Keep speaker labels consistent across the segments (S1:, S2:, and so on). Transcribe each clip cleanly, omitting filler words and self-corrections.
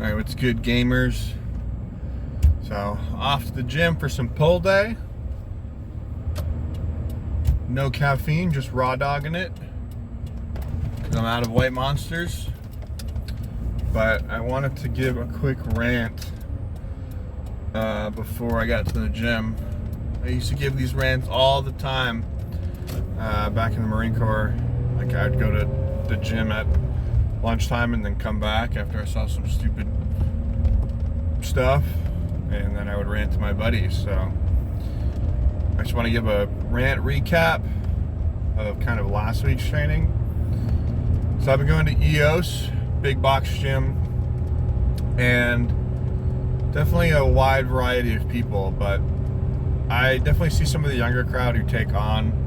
S1: Alright, what's good, gamers? So, off to the gym for some pull day. No caffeine, just raw dogging it. Because I'm out of White Monsters. But I wanted to give a quick rant before I got to the gym. I used to give these rants all the time back in the Marine Corps. Like, I'd go to the gym at lunchtime and then come back after I saw some stupid stuff, and then I would rant to my buddies. So I just want to give a rant recap of kind of last week's training. So I've been going to EOS, big box gym, and definitely a wide variety of people, but I definitely see some of the younger crowd who take on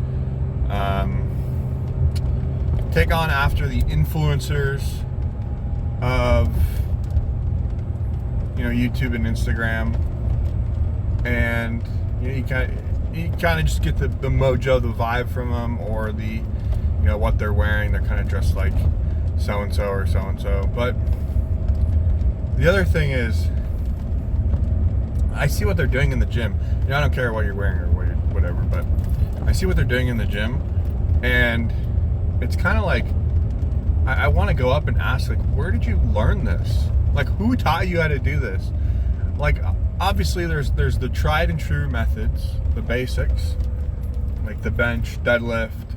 S1: after the influencers of, you know, YouTube and Instagram, and you know, you kind of just get the mojo, the vibe from them, or the, you know, what they're wearing. They're kind of dressed like so and so or so and so. But the other thing is, I see what they're doing in the gym. You know, I don't care what you're wearing or whatever, but I see what they're doing in the gym, and it's kind of like I want to go up and ask, like, where did you learn this? Like, who taught you how to do this? Like, obviously there's the tried and true methods, the basics, like the bench, deadlift,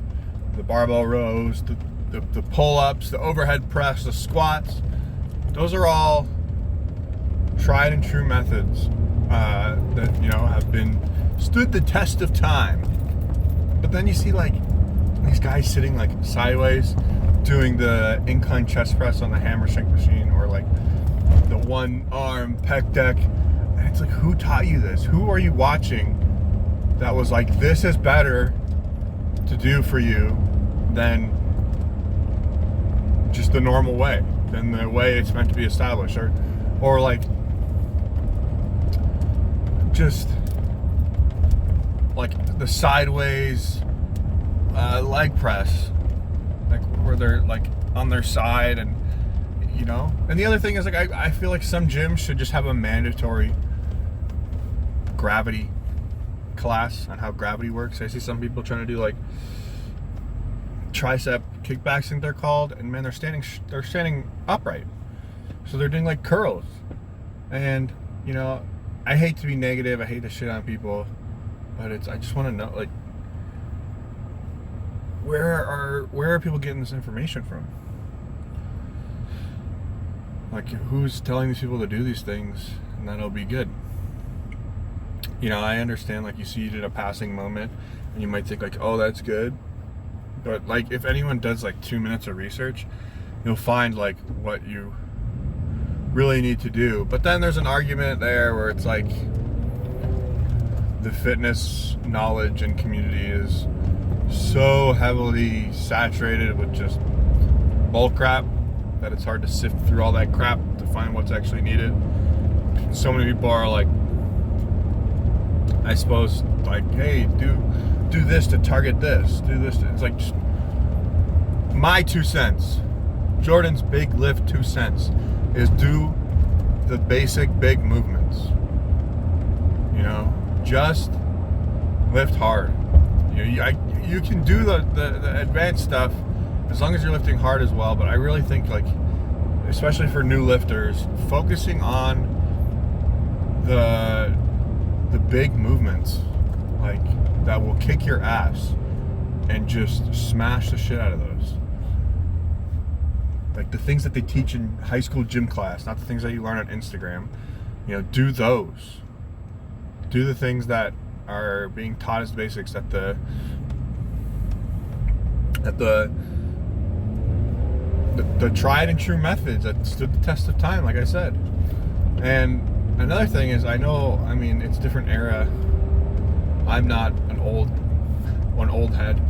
S1: the barbell rows, the pull-ups, the overhead press, the squats. Those are all tried and true methods that, you know, have been stood the test of time. But then you see, like, these guys sitting like sideways doing the incline chest press on the hammer strength machine, or like the one arm pec deck, and it's like, who taught you this? Who are you watching that was like, this is better to do for you than just the normal way, than the way it's meant to be established, or like just like the sideways leg press, like where they're like on their side, and you know. And the other thing is, like, I feel like some gyms should just have a mandatory gravity class on how gravity works. I see some people trying to do like tricep kickbacks, I think they're called, and man, they're standing upright, so they're doing like curls. And you know, I hate to be negative, I hate to shit on people, but I just want to know, like, where are people getting this information from? Like, who's telling these people to do these things and that it'll be good? You know, I understand, like, you see it in a passing moment and you might think like, oh, that's good, but like, if anyone does like 2 minutes of research, you'll find like what you really need to do. But then there's an argument there where it's like the fitness knowledge and community is so heavily saturated with just bull crap that it's hard to sift through all that crap to find what's actually needed. So many people are like, I suppose, like, hey, do this to target this, do this to, it's like, just my 2 cents, Jordan's big lift 2 cents, is do the basic big movements. You know, just lift hard. You can do the advanced stuff as long as you're lifting hard as well, but I really think, like, especially for new lifters, focusing on the big movements, like, that will kick your ass, and just smash the shit out of those. Like the things that they teach in high school gym class, not the things that you learn on Instagram. You know, do those. Do the things that are being taught as basics at the tried and true methods that stood the test of time, like I said. And another thing is, I mean, it's a different era. I'm not an old head,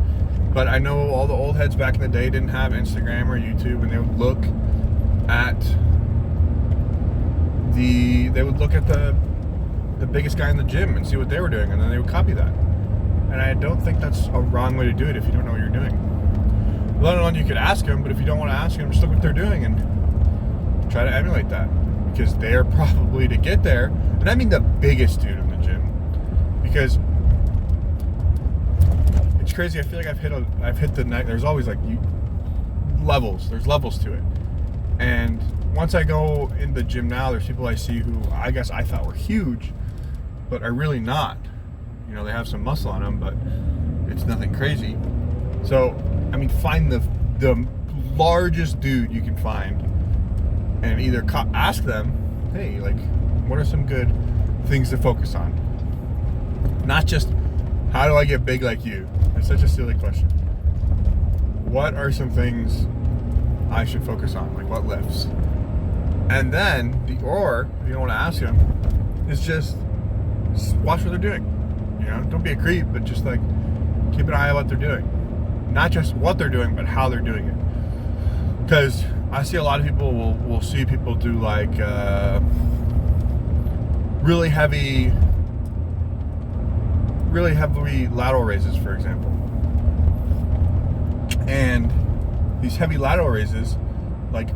S1: but I know all the old heads back in the day didn't have Instagram or YouTube, and they would look at the biggest guy in the gym and see what they were doing, and then they would copy that. And I don't think that's a wrong way to do it if you don't know what you're doing. Let alone, you could ask them, but if you don't want to ask them, just look what they're doing and try to emulate that. because they're probably to get there, and I mean the biggest dude in the gym, because it's crazy. I feel like I've hit the neck. There's always like levels. There's levels to it, and once I go in the gym now, there's people I see who I guess I thought were huge, but are really not. You know, they have some muscle on them, but it's nothing crazy. So, I mean, find the largest dude you can find, and either ask them, hey, like, what are some good things to focus on? Not just, how do I get big like you? It's such a silly question. What are some things I should focus on? Like, what lifts? And then, if you don't want to ask them, is just watch what they're doing. You know, don't be a creep, but just like, keep an eye on what they're doing. Not just what they're doing, but how they're doing it. Because I see a lot of people will see people do like really heavy lateral raises, for example. And these heavy lateral raises, like,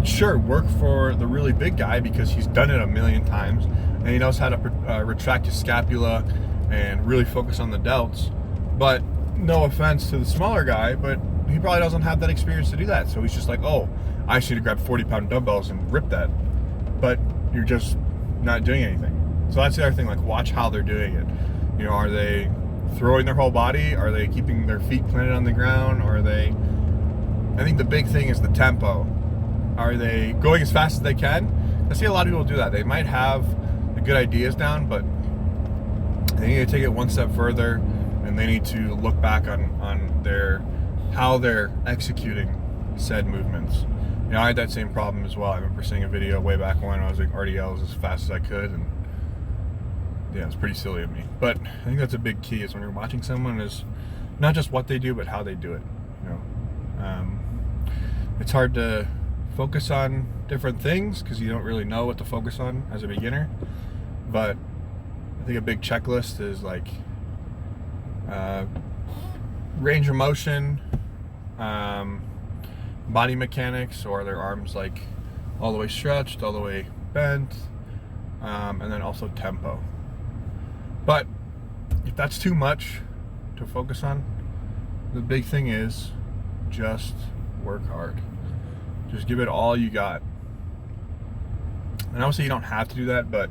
S1: sure, work for the really big guy because he's done it a million times and he knows how to retract his scapula and really focus on the delts. But no offense to the smaller guy, but he probably doesn't have that experience to do that. So he's just like, oh, I should grab 40-pound dumbbells and rip that. But you're just not doing anything. So that's the other thing, like, watch how they're doing it. You know, are they throwing their whole body? Are they keeping their feet planted on the ground? I think the big thing is the tempo. Are they going as fast as they can? I see a lot of people do that. They might have the good ideas down, but they need to take it one step further, and they need to look back on how they're executing said movements. You know, I had that same problem as well. I remember seeing a video way back when I was doing RDLs as fast as I could, and yeah, it's pretty silly of me. But I think that's a big key, is when you're watching someone, is not just what they do, but how they do it. You know, it's hard to focus on different things because you don't really know what to focus on as a beginner. But I think a big checklist is like range of motion, body mechanics, or their arms like all the way stretched, all the way bent, and then also tempo. But if that's too much to focus on, the big thing is just work hard. Just give it all you got. And obviously you don't have to do that, but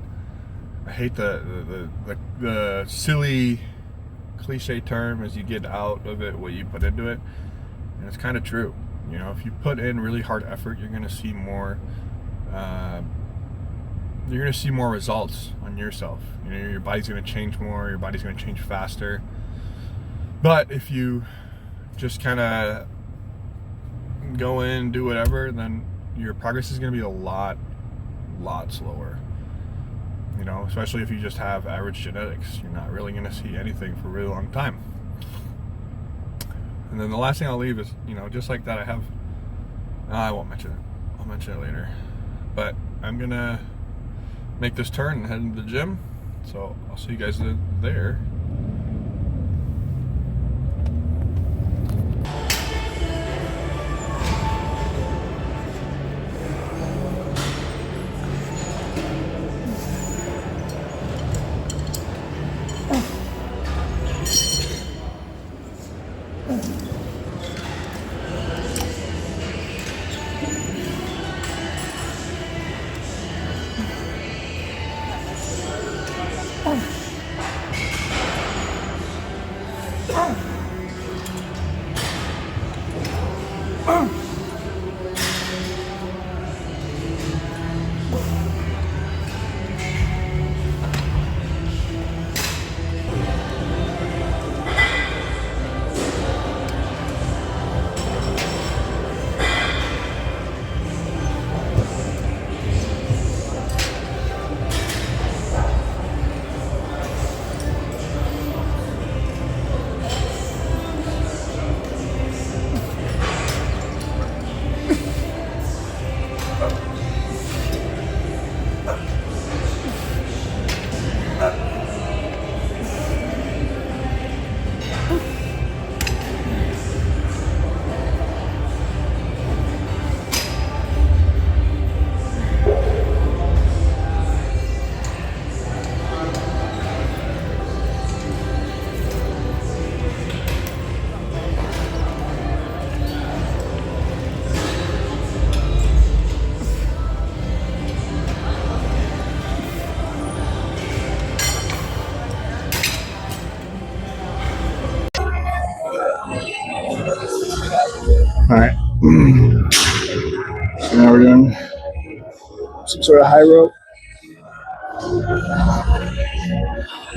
S1: I hate the silly cliche term as you get out of it what you put into it. And it's kind of true. You know, if you put in really hard effort, you're going to see more results on yourself. You know, your body's going to change more, your body's going to change faster. But if you just kind of go in, do whatever, then your progress is going to be a lot slower. You know, especially if you just have average genetics, you're not really going to see anything for a really long time. And then the last thing I'll leave is, you know, just like that, I won't mention it. I'll mention it later. But I'm going to make this turn and head into the gym. So I'll see you guys there. All right. So now we're doing some sort of high rope.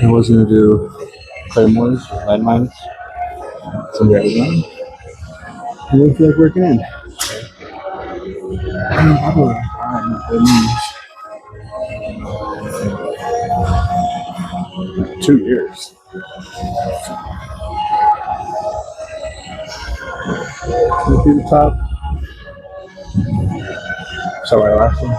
S1: I was going to do claymores or landmines. So there we go. I don't feel like working in. Alright, 2 years. Look at the top. Sorry, last one.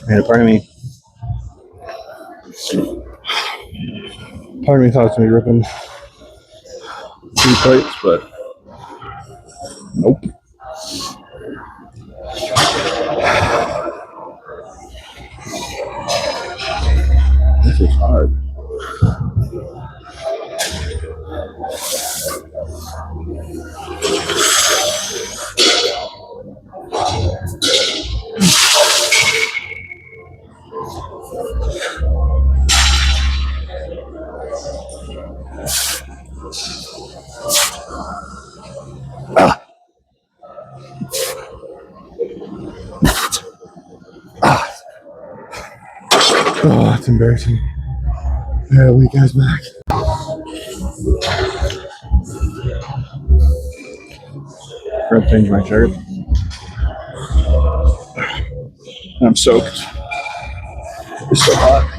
S1: And part of me thought it was going to be ripping 2 plates, but nope. This is hard. Oh, it's embarrassing. I got a weak ass back. I'm gonna change my shirt. I'm soaked. It's so hot.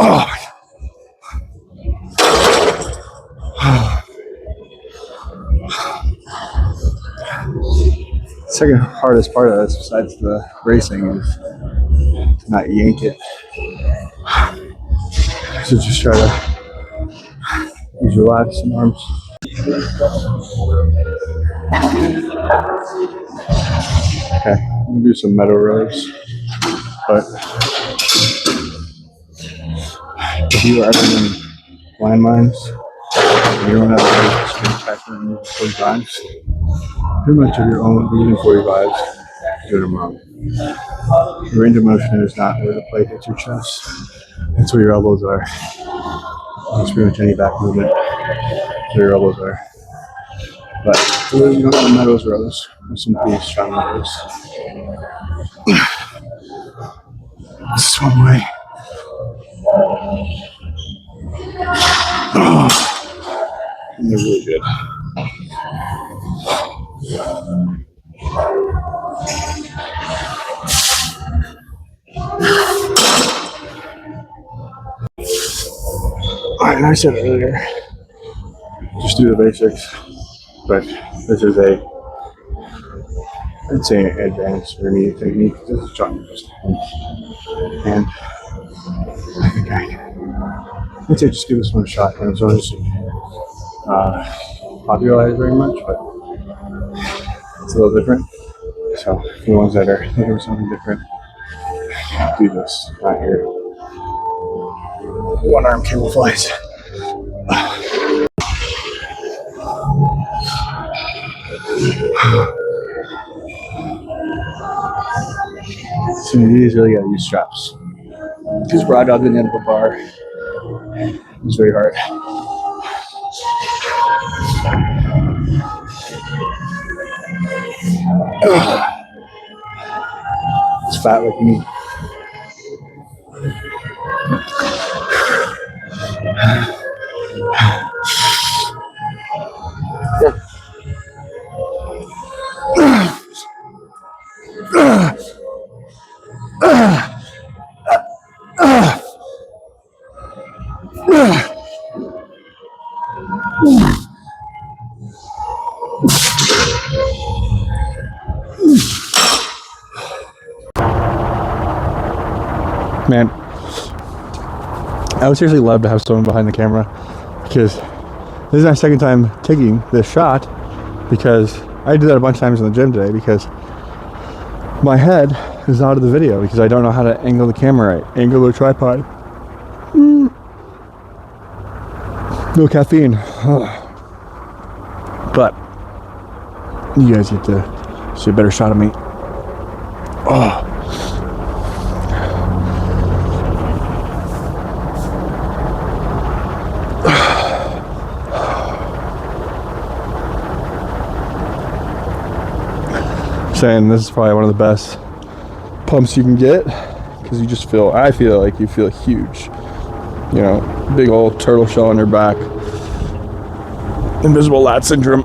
S1: Oh. Second hardest part of this, besides the racing, is to not yank it. So just try to use your lats and arms. Okay, I'm gonna do some meadow rows, but if you are ever in landmines, you don't have to spin factor in 45s. Pretty much of your own using 45s, do them wrong. Your range of motion is not where the plate hits your chest. That's where your elbows are. That's pretty much any back movement where your elbows are. But you don't have meadows rows. There's some pretty strong meadows. This is one way. And they're really good. Alright, and I said earlier, just do the basics. But this is I'd say an advanced intermediate technique. This is trying to and I think I'd say just give this one a shot. And it's not popularized very much, but it's a little different. So for the ones that are looking for something different, do this right here. One arm cable flies. So these really gotta use straps. Because raw dog in the end of the bar is very hard. It's fat like me.
S2: Man, I would seriously love to have someone behind the camera, because this is my second time taking this shot, because I did that a bunch of times in the gym today, because my head is out of the video because I don't know how to angle the camera right, angle the tripod. No caffeine. But you guys get to see a better shot of me. Oh. Saying this is probably one of the best pumps you can get, because you just feel, I feel like you feel huge, you know, big old turtle shell on your back, invisible lat syndrome.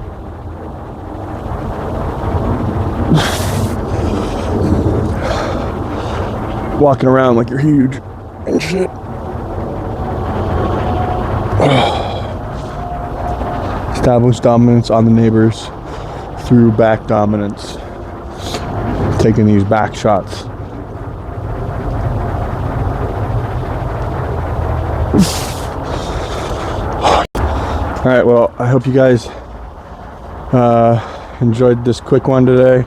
S2: Walking around like you're huge and shit. Establish dominance on the neighbors through back dominance. Taking these back shots. Alright, well, I hope you guys enjoyed this quick one today.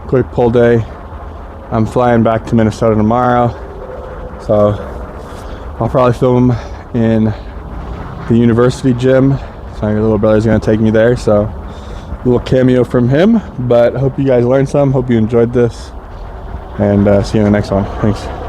S2: Quick pull day. I'm flying back to Minnesota tomorrow, so I'll probably film in the university gym. So your little brother's gonna take me there, so a little cameo from him. But I hope you guys learned some, hope you enjoyed this, and see you in the next one. Thanks.